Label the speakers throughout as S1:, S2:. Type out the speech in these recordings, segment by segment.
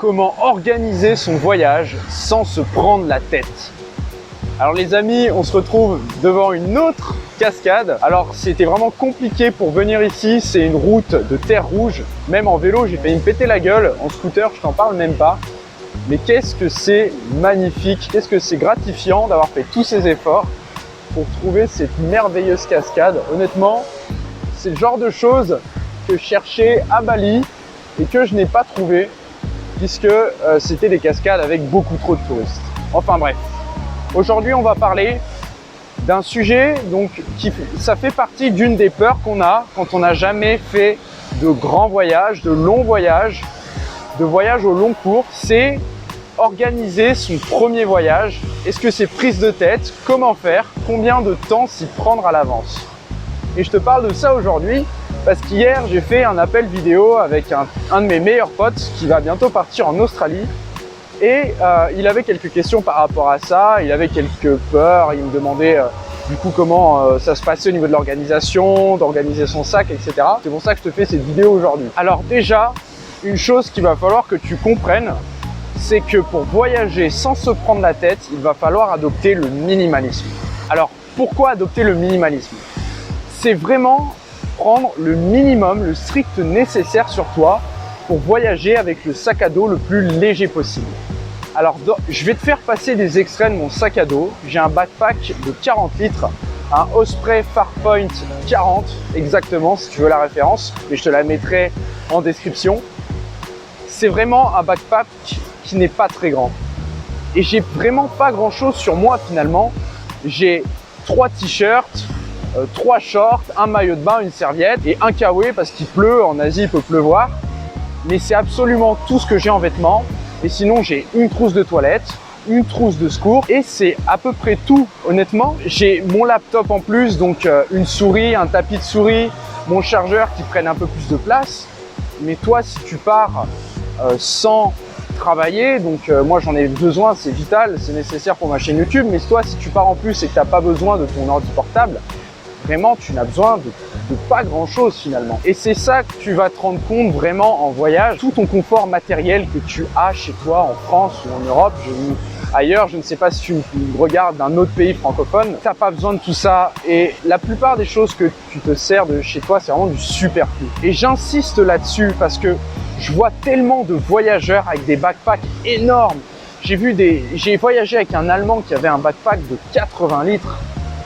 S1: Comment organiser son voyage sans se prendre la tête? Alors les amis, on se retrouve devant une autre cascade. Alors c'était vraiment compliqué pour venir ici, c'est une route de terre rouge. Même en vélo, j'ai failli me péter la gueule. En scooter, je t'en parle même pas. Mais qu'est-ce que c'est magnifique, qu'est-ce que c'est gratifiant d'avoir fait tous ces efforts pour trouver cette merveilleuse cascade. Honnêtement, c'est le genre de choses que je cherchais à Bali et que je n'ai pas trouvé, puisque c'était des cascades avec beaucoup trop de touristes. Enfin bref, aujourd'hui on va parler d'un sujet ça fait partie d'une des peurs qu'on a quand on n'a jamais fait de grands voyages, de longs voyages, de voyages au long cours. C'est organiser son premier voyage. Est-ce que c'est prise de tête? Comment faire? Combien de temps s'y prendre à l'avance? Et je te parle de ça aujourd'hui parce qu'hier j'ai fait un appel vidéo avec un de mes meilleurs potes qui va bientôt partir en Australie et il avait quelques questions par rapport à ça, il avait quelques peurs, il me demandait du coup comment ça se passait au niveau de l'organisation, d'organiser son sac, etc. C'est pour ça que je te fais cette vidéo aujourd'hui. Alors déjà, une chose qu'il va falloir que tu comprennes, c'est que pour voyager sans se prendre la tête, il va falloir adopter le minimalisme. Alors pourquoi adopter le minimalisme? C'est vraiment prendre le minimum, le strict nécessaire sur toi pour voyager avec le sac à dos le plus léger possible. Alors, je vais te faire passer des extraits de mon sac à dos. J'ai un backpack de 40 litres, un Osprey Farpoint 40 exactement, si tu veux la référence, mais je te la mettrai en description. C'est vraiment un backpack qui n'est pas très grand. Et j'ai vraiment pas grand chose sur moi finalement. J'ai 3 t-shirts, 3 shorts, un maillot de bain, une serviette et un kawaii parce qu'il pleut. En Asie, il peut pleuvoir. Mais c'est absolument tout ce que j'ai en vêtements. Et sinon, j'ai une trousse de toilette, une trousse de secours et c'est à peu près tout, honnêtement. J'ai mon laptop en plus, donc une souris, un tapis de souris, mon chargeur qui prennent un peu plus de place. Mais toi, si tu pars sans travailler, donc moi j'en ai besoin, c'est vital, c'est nécessaire pour ma chaîne YouTube. Mais toi, si tu pars en plus et que tu n'as pas besoin de ton ordi portable, vraiment, tu n'as besoin de pas grand-chose finalement. Et c'est ça que tu vas te rendre compte vraiment en voyage. Tout ton confort matériel que tu as chez toi en France ou en Europe, ailleurs, je ne sais pas si tu me regardes d'un autre pays francophone, tu n'as pas besoin de tout ça. Et la plupart des choses que tu te sers de chez toi, c'est vraiment du superflu. Et j'insiste là-dessus parce que je vois tellement de voyageurs avec des backpacks énormes. J'ai voyagé avec un Allemand qui avait un backpack de 80 litres.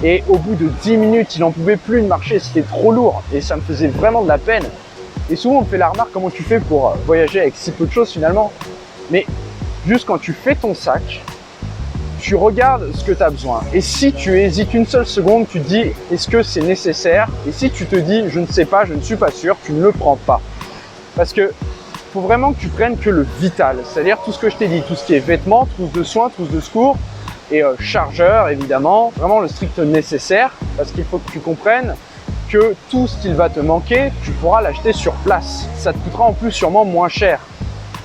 S1: Et au bout de 10 minutes, il n'en pouvait plus de marcher, c'était trop lourd et ça me faisait vraiment de la peine. Et souvent, on me fait la remarque, comment tu fais pour voyager avec si peu de choses finalement? Mais juste quand tu fais ton sac, tu regardes ce que tu as besoin. Et si tu hésites une seule seconde, tu te dis, est-ce que c'est nécessaire? Et si tu te dis, je ne sais pas, je ne suis pas sûr, tu ne le prends pas. Parce que faut vraiment que tu prennes que le vital, c'est-à-dire tout ce que je t'ai dit, tout ce qui est vêtements, trousse de soins, trousse de secours, et chargeur évidemment, vraiment le strict nécessaire parce qu'il faut que tu comprennes que tout ce qu'il va te manquer, tu pourras l'acheter sur place. Ça te coûtera en plus sûrement moins cher.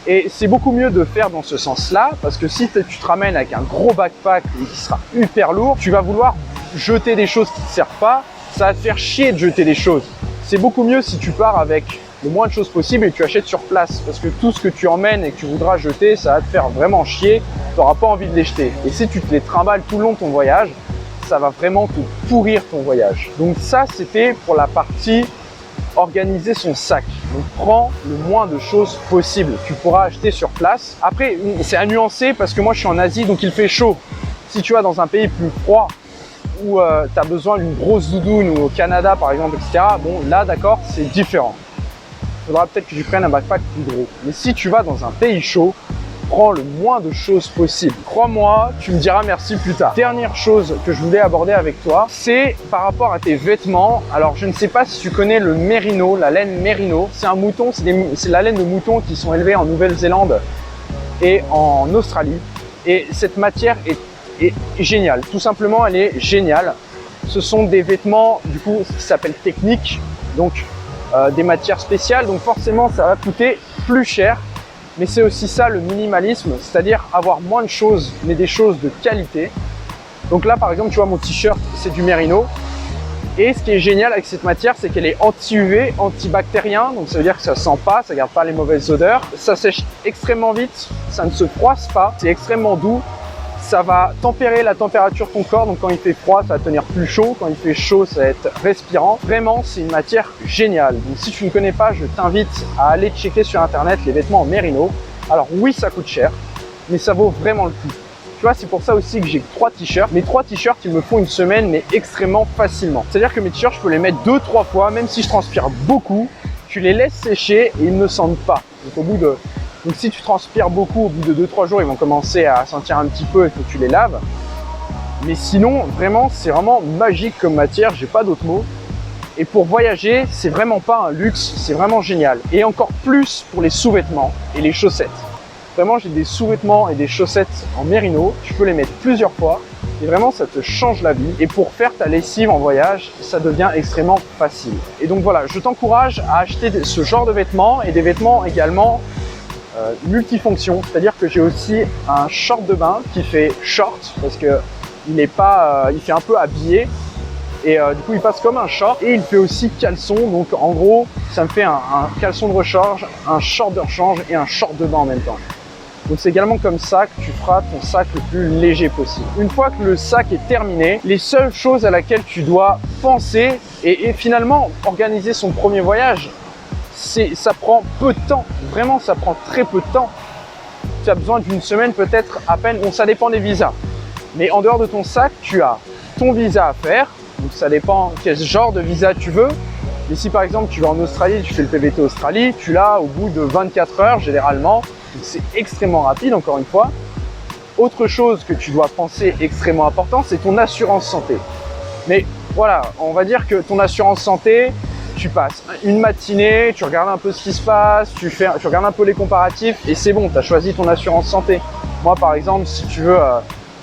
S1: Et c'est beaucoup mieux de faire dans ce sens-là parce que si tu te ramènes avec un gros backpack qui sera hyper lourd, tu vas vouloir jeter des choses qui ne te servent pas, ça va te faire chier de jeter des choses. C'est beaucoup mieux si tu pars avec le moins de choses possible et tu achètes sur place parce que tout ce que tu emmènes et que tu voudras jeter, ça va te faire vraiment chier, tu n'auras pas envie de les jeter. Et si tu te les trimbales tout le long de ton voyage, ça va vraiment te pourrir ton voyage. Donc ça, c'était pour la partie organiser son sac. Donc prends le moins de choses possible, tu pourras acheter sur place. Après, c'est à nuancer parce que moi je suis en Asie, donc il fait chaud. Si tu vas dans un pays plus froid, où tu as besoin d'une grosse doudoune ou au Canada par exemple, etc. Bon, là d'accord, c'est différent. Il faudra peut-être que tu prennes un backpack plus gros. Mais si tu vas dans un pays chaud, prends le moins de choses possible. Crois-moi, tu me diras merci plus tard. Dernière chose que je voulais aborder avec toi, c'est par rapport à tes vêtements. Alors, je ne sais pas si tu connais le mérino, la laine mérino. C'est un mouton, c'est la laine de moutons qui sont élevés en Nouvelle-Zélande et en Australie. Et cette matière est géniale. Tout simplement, elle est géniale. Ce sont des vêtements, du coup, qui s'appellent techniques. Donc, des matières spéciales, donc forcément ça va coûter plus cher, mais c'est aussi ça le minimalisme, c'est-à-dire avoir moins de choses mais des choses de qualité. Donc là par exemple tu vois mon t-shirt c'est du mérino, Et ce qui est génial avec cette matière, c'est qu'elle est anti-UV, antibactérien, donc ça veut dire que ça sent pas, ça garde pas les mauvaises odeurs. Ça sèche extrêmement vite, ça ne se froisse pas, c'est extrêmement doux. Ça va tempérer la température de ton corps, donc quand il fait froid, ça va tenir plus chaud. Quand il fait chaud, ça va être respirant. Vraiment, c'est une matière géniale. Donc si tu ne connais pas, je t'invite à aller checker sur internet les vêtements en mérino. Alors oui, ça coûte cher, mais ça vaut vraiment le coup. Tu vois, c'est pour ça aussi que j'ai 3 t-shirts. Mes 3 t-shirts, ils me font une semaine, mais extrêmement facilement. C'est-à-dire que mes t-shirts, je peux les mettre 2-3 fois, même si je transpire beaucoup, tu les laisses sécher et ils ne sentent pas. Donc si tu transpires beaucoup, au bout de 2-3 jours, ils vont commencer à sentir un petit peu, il faut que tu les laves. Mais sinon, vraiment, c'est vraiment magique comme matière, j'ai pas d'autres mots. Et pour voyager, c'est vraiment pas un luxe, c'est vraiment génial. Et encore plus pour les sous-vêtements et les chaussettes. Vraiment, j'ai des sous-vêtements et des chaussettes en mérino, tu peux les mettre plusieurs fois. Et vraiment, ça te change la vie. Et pour faire ta lessive en voyage, ça devient extrêmement facile. Et donc voilà, je t'encourage à acheter ce genre de vêtements et des vêtements également multifonction, c'est-à-dire que j'ai aussi un short de bain qui fait short parce que il fait un peu habillé et du coup il passe comme un short et il fait aussi caleçon, donc en gros ça me fait un caleçon de rechange, un short de rechange et un short de bain en même temps. Donc c'est également comme ça que tu feras ton sac le plus léger possible. Une fois que le sac est terminé, les seules choses à laquelle tu dois penser et finalement organiser son premier voyage, ça prend peu de temps, vraiment ça prend très peu de temps. Tu as besoin d'une semaine peut-être à peine, bon ça dépend des visas. Mais en dehors de ton sac, tu as ton visa à faire, donc ça dépend quel genre de visa tu veux. Mais si par exemple tu vas en Australie, tu fais le PVT Australie, tu l'as au bout de 24 heures généralement, donc c'est extrêmement rapide encore une fois. Autre chose que tu dois penser extrêmement important, c'est ton assurance santé. Mais voilà, on va dire que ton assurance santé, tu passes une matinée, tu regardes un peu ce qui se passe, tu regardes un peu les comparatifs et c'est bon, tu as choisi ton assurance santé. Moi par exemple, si tu veux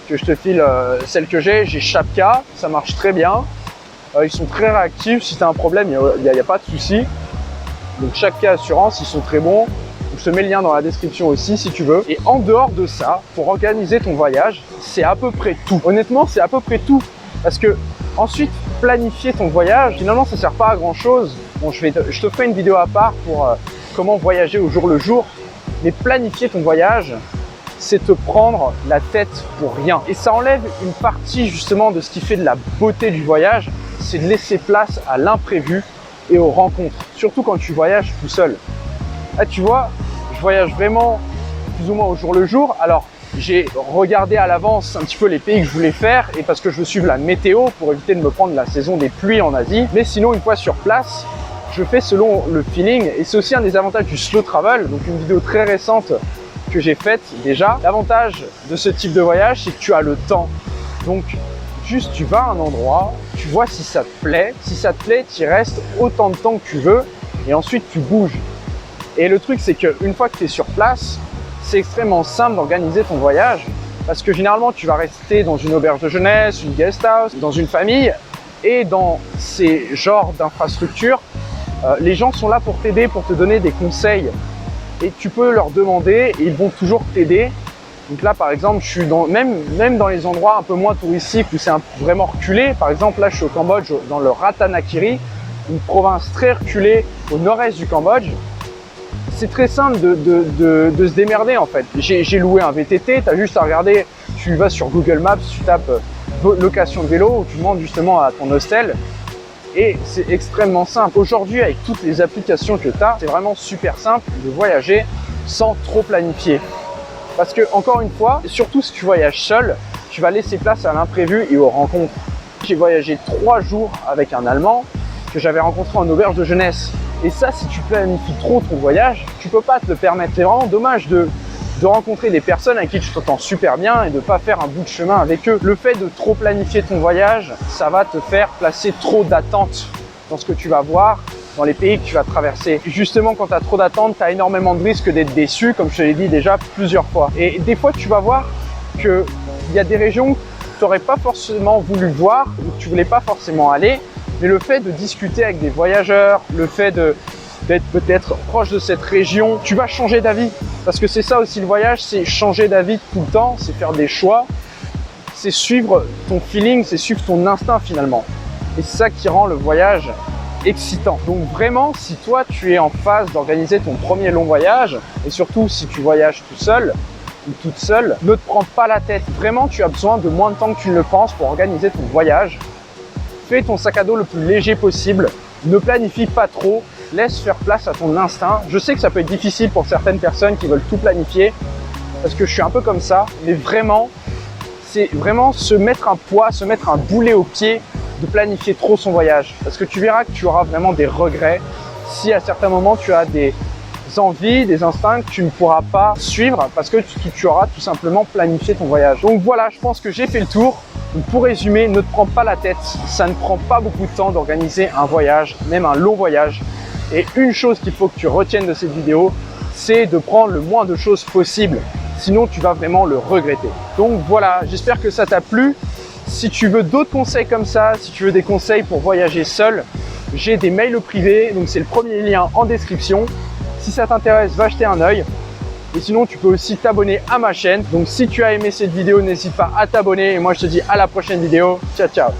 S1: que je te file celle que j'ai Shapka, ça marche très bien. Ils sont très réactifs, si tu as un problème, il n'y a pas de souci. Donc Shapka Assurance, ils sont très bons. Donc, je te mets le lien dans la description aussi si tu veux. Et en dehors de ça, pour organiser ton voyage, c'est à peu près tout. Honnêtement, c'est à peu près tout. Parce que ensuite, planifier ton voyage, finalement, ça ne sert pas à grand chose. Bon, je te ferai une vidéo à part pour comment voyager au jour le jour. Mais planifier ton voyage, c'est te prendre la tête pour rien. Et ça enlève une partie justement de ce qui fait de la beauté du voyage, c'est de laisser place à l'imprévu et aux rencontres. Surtout quand tu voyages tout seul. Là, tu vois, je voyage vraiment plus ou moins au jour le jour. Alors, j'ai regardé à l'avance un petit peu les pays que je voulais faire et parce que je veux suivre la météo pour éviter de me prendre la saison des pluies en Asie. Mais sinon, une fois sur place, je fais selon le feeling et c'est aussi un des avantages du slow travel. Donc, une vidéo très récente que j'ai faite déjà. L'avantage de ce type de voyage, c'est que tu as le temps. Donc, juste tu vas à un endroit, tu vois si ça te plaît. Si ça te plaît, tu y restes autant de temps que tu veux et ensuite tu bouges. Et le truc, c'est qu'une fois que tu es sur place, c'est extrêmement simple d'organiser ton voyage parce que généralement, tu vas rester dans une auberge de jeunesse, une guest house, dans une famille et dans ces genres d'infrastructures, les gens sont là pour t'aider, pour te donner des conseils et tu peux leur demander et ils vont toujours t'aider. Donc là, par exemple, je suis même dans les endroits un peu moins touristiques où c'est vraiment reculé. Par exemple, là, je suis au Cambodge, dans le Ratanakiri, une province très reculée au nord-est du Cambodge. C'est très simple de se démerder en fait. J'ai loué un VTT, tu as juste à regarder, tu vas sur Google Maps, tu tapes location de vélo, ou tu demandes justement à ton hostel. Et c'est extrêmement simple. Aujourd'hui, avec toutes les applications que tu as, c'est vraiment super simple de voyager sans trop planifier. Parce que, encore une fois, surtout si tu voyages seul, tu vas laisser place à l'imprévu et aux rencontres. J'ai voyagé 3 jours avec un Allemand que j'avais rencontré en auberge de jeunesse. Et ça, si tu planifies trop ton voyage, tu peux pas te le permettre. C'est vraiment dommage de rencontrer des personnes avec qui tu t'entends super bien et de pas faire un bout de chemin avec eux. Le fait de trop planifier ton voyage, ça va te faire placer trop d'attentes dans ce que tu vas voir, dans les pays que tu vas traverser. Et justement, quand tu as trop d'attentes, tu as énormément de risques d'être déçu, comme je te l'ai dit déjà plusieurs fois. Et des fois, tu vas voir qu'il y a des régions que tu n'aurais pas forcément voulu voir ou que tu voulais pas forcément aller. Mais le fait de discuter avec des voyageurs, le fait d'être peut-être proche de cette région, tu vas changer d'avis. Parce que c'est ça aussi le voyage, c'est changer d'avis tout le temps, c'est faire des choix, c'est suivre ton feeling, c'est suivre ton instinct finalement. Et c'est ça qui rend le voyage excitant. Donc vraiment, si toi tu es en phase d'organiser ton premier long voyage, et surtout si tu voyages tout seul ou toute seule, ne te prends pas la tête. Vraiment, tu as besoin de moins de temps que tu ne le penses pour organiser ton voyage. Fais ton sac à dos le plus léger possible. Ne planifie pas trop. Laisse faire place à ton instinct. Je sais que ça peut être difficile pour certaines personnes qui veulent tout planifier, parce que je suis un peu comme ça, mais vraiment, c'est vraiment se mettre un poids, se mettre un boulet au pied de planifier trop son voyage. Parce que tu verras que tu auras vraiment des regrets si à certains moments tu as des envies, des instincts que tu ne pourras pas suivre parce que tu auras tout simplement planifié ton voyage. Donc voilà, je pense que j'ai fait le tour. Donc pour résumer, ne te prends pas la tête. Ça ne prend pas beaucoup de temps d'organiser un voyage, même un long voyage. Et une chose qu'il faut que tu retiennes de cette vidéo, c'est de prendre le moins de choses possible. Sinon, tu vas vraiment le regretter. Donc voilà, j'espère que ça t'a plu. Si tu veux d'autres conseils comme ça, si tu veux des conseils pour voyager seul, j'ai des mails privés. Donc c'est le premier lien en description. Si ça t'intéresse, va jeter un œil. Et sinon, tu peux aussi t'abonner à ma chaîne. Donc si tu as aimé cette vidéo, n'hésite pas à t'abonner. Et moi, je te dis à la prochaine vidéo. Ciao, ciao.